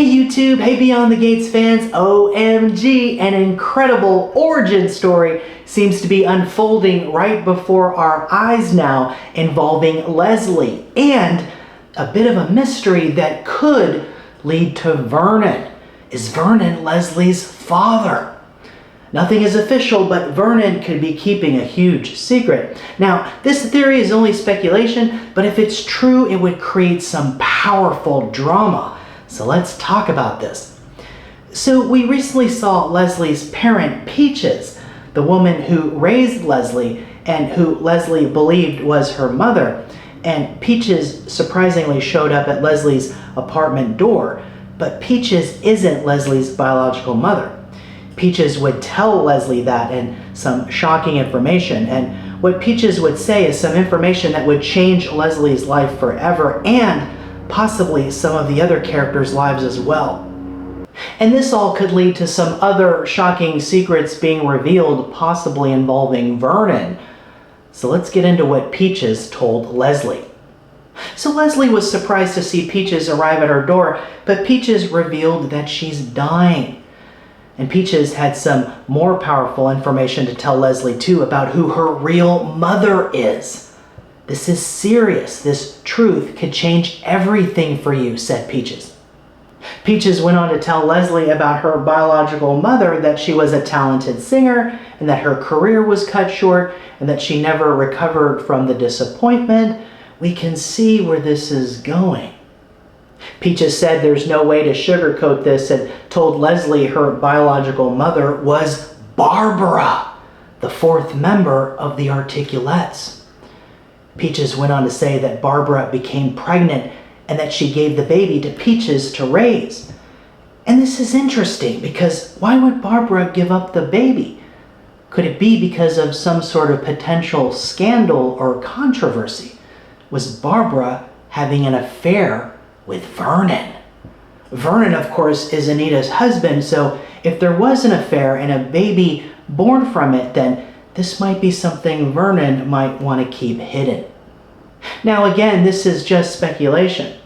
Hey YouTube, hey Beyond the Gates fans, OMG, an incredible origin story seems to be unfolding right before our eyes now, involving Leslie, and a bit of a mystery that could lead to Vernon. Is Vernon Leslie's father? Nothing is official, but Vernon could be keeping a huge secret. Now, this theory is only speculation, but if it's true, it would create some powerful drama. So let's talk about this. So we recently saw Leslie's parent, Peaches, the woman who raised Leslie and who Leslie believed was her mother. And Peaches surprisingly showed up at Leslie's apartment door, but Peaches isn't Leslie's biological mother. Peaches would tell Leslie that and some shocking information, and what Peaches would say is some information that would change Leslie's life forever and possibly some of the other characters' lives as well. And this all could lead to some other shocking secrets being revealed, possibly involving Vernon. So let's get into what Peaches told Leslie. So Leslie was surprised to see Peaches arrive at her door, but Peaches revealed that she's dying. And Peaches had some more powerful information to tell Leslie too about who her real mother is. This is serious. This truth could change everything for you, said Peaches. Peaches went on to tell Leslie about her biological mother, that she was a talented singer and that her career was cut short and that she never recovered from the disappointment. We can see where this is going. Peaches said there's no way to sugarcoat this and told Leslie her biological mother was Barbara, the fourth member of the Articulettes. Peaches went on to say that Barbara became pregnant and that she gave the baby to Peaches to raise. And this is interesting because why would Barbara give up the baby? Could it be because of some sort of potential scandal or controversy? Was Barbara having an affair with Vernon? Vernon, of course, is Anita's husband, so if there was an affair and a baby born from it, then this might be something Vernon might want to keep hidden. Now again, this is just speculation.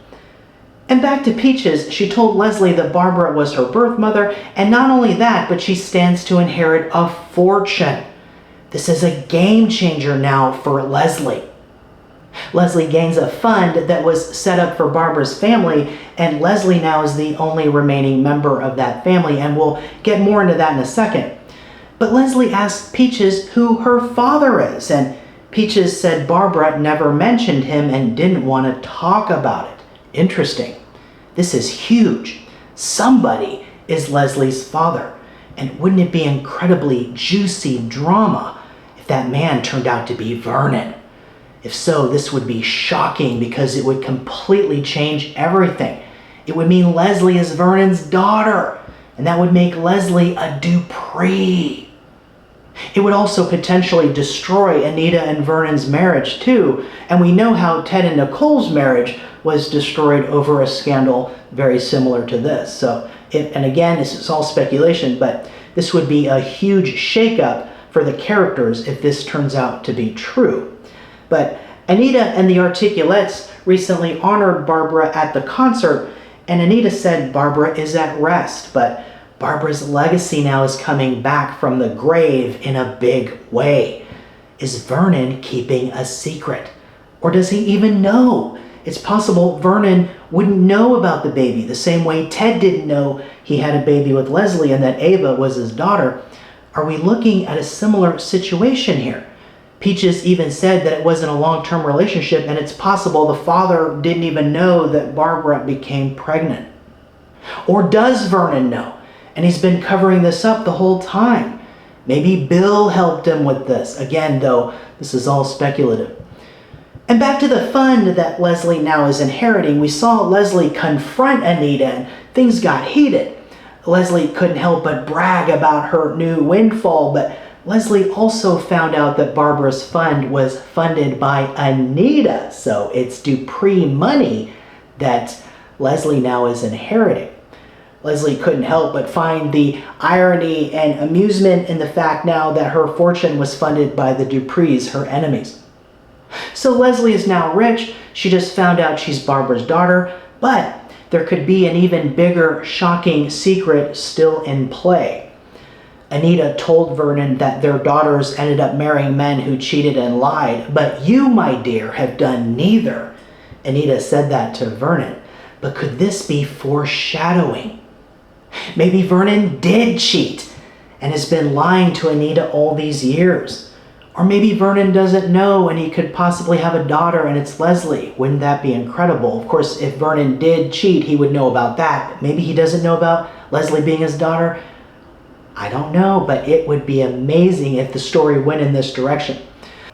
And back to Peaches, she told Leslie that Barbara was her birth mother, and not only that, but she stands to inherit a fortune. This is a game changer now for Leslie. Leslie gains a fund that was set up for Barbara's family, and Leslie now is the only remaining member of that family, and we'll get more into that in a second. But Leslie asked Peaches who her father is, and Peaches said Barbara never mentioned him and didn't want to talk about it. Interesting. This is huge. Somebody is Leslie's father, and wouldn't it be incredibly juicy drama if that man turned out to be Vernon? If so, this would be shocking because it would completely change everything. It would mean Leslie is Vernon's daughter, and that would make Leslie a Dupree. It would also potentially destroy Anita and Vernon's marriage too, and we know how Ted and Nicole's marriage was destroyed over a scandal very similar to this. And again, this is all speculation, but this would be a huge shakeup for the characters if this turns out to be true. But Anita and the Articulettes recently honored Barbara at the concert, and Anita said Barbara is at rest, but Barbara's legacy now is coming back from the grave in a big way. Is Vernon keeping a secret? Or does he even know? It's possible Vernon wouldn't know about the baby, the same way Ted didn't know he had a baby with Leslie and that Ava was his daughter. Are we looking at a similar situation here? Peaches even said that it wasn't a long-term relationship, and it's possible the father didn't even know that Barbara became pregnant. Or does Vernon know? And he's been covering this up the whole time. Maybe Bill helped him with this. Again, though, this is all speculative. And back to the fund that Leslie now is inheriting, we saw Leslie confront Anita and things got heated. Leslie couldn't help but brag about her new windfall, but Leslie also found out that Barbara's fund was funded by Anita, so it's Dupree money that Leslie now is inheriting. Leslie couldn't help but find the irony and amusement in the fact now that her fortune was funded by the Duprees, her enemies. So Leslie is now rich. She just found out she's Barbara's daughter, but there could be an even bigger, shocking secret still in play. Anita told Vernon that their daughters ended up marrying men who cheated and lied, but you, my dear, have done neither. Anita said that to Vernon. But could this be foreshadowing? Maybe Vernon did cheat and has been lying to Anita all these years. Or maybe Vernon doesn't know and he could possibly have a daughter and it's Leslie. Wouldn't that be incredible? Of course, if Vernon did cheat, he would know about that. But maybe he doesn't know about Leslie being his daughter. I don't know, but it would be amazing if the story went in this direction.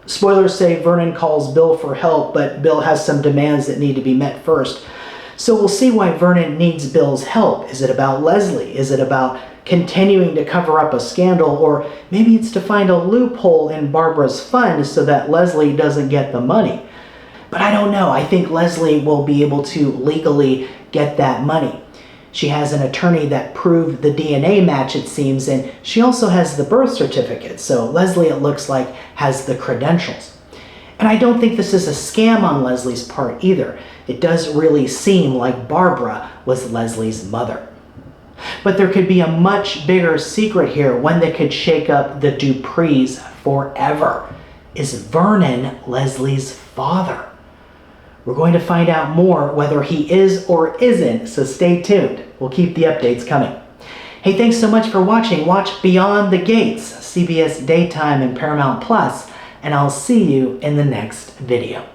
Spoilers say Vernon calls Bill for help, but Bill has some demands that need to be met first. So we'll see why Vernon needs Bill's help. Is it about Leslie? Is it about continuing to cover up a scandal? Or maybe it's to find a loophole in Barbara's fund so that Leslie doesn't get the money. But I don't know. I think Leslie will be able to legally get that money. She has an attorney that proved the DNA match, it seems, and she also has the birth certificate. So Leslie, it looks like, has the credentials. And I don't think this is a scam on Leslie's part either. It does really seem like Barbara was Leslie's mother. But there could be a much bigger secret here, one that could shake up the Duprees forever. Is Vernon Leslie's father? We're going to find out more whether he is or isn't, so stay tuned. We'll keep the updates coming. Hey, thanks so much for watching. Watch Beyond the Gates, CBS Daytime and Paramount Plus, and I'll see you in the next video.